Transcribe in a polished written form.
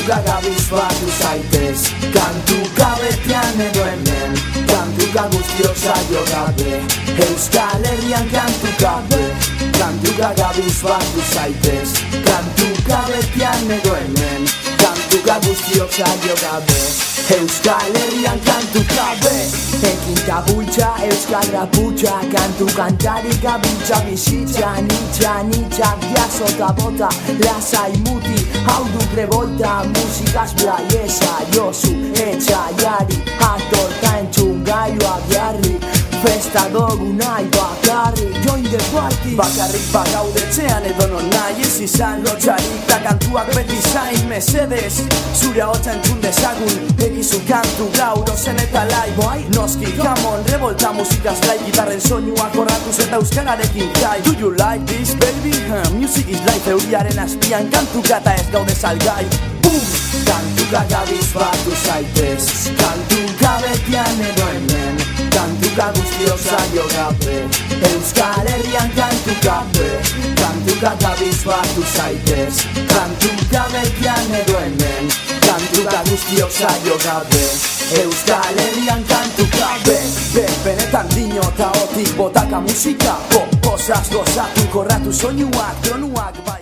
Kantuka gabizbatu zaitez, kantuka betian edo hemen, kantuka guztiok zaio gabe, Euskal Herrian kantuka be. Kantuka gabizbatu zaitez, kantuka betian edo hemen, kantuka guztiok zaio gabe, Euskal Herrian kantuka be. Ekin tabultza, euskal raputxa, kantu kantari gabiltza bizitza, nitxa, jasota bota, lasai muti, hau duk revolta, musikaz blaiesa, josu, etxaiari, atorta entzun gaioa biarri, festa dugu nahi bakarri, join the party. Bakarrik bagaudetzean edo non nahi ez izan lotxarik ta kantuak beti zain mesedez, zure ahotsa entzun dezagun, egizu kantu gaur ozen eta lai. Noski, come on, revolta musikaz lai, gitarren soinuak horratuz eta euskararekin jai. Do you like this, baby? Music is life, euriaren azpian kantuka eta ez gaude salgai. Kantuka gabizbatu zaitez, kantuka betian edo hemen, kantuka guztiok zaio gabe, Euskal Herrian kantuka be. Kantuka gabizbatu zaitez, kantuka betian edo hemen, kantuka guztiok zaio gabe, Euskal Herrian kantuka be. Benetan dino eta otik botaka musika, posaz gozatu korratu soinuak, tronuak bai.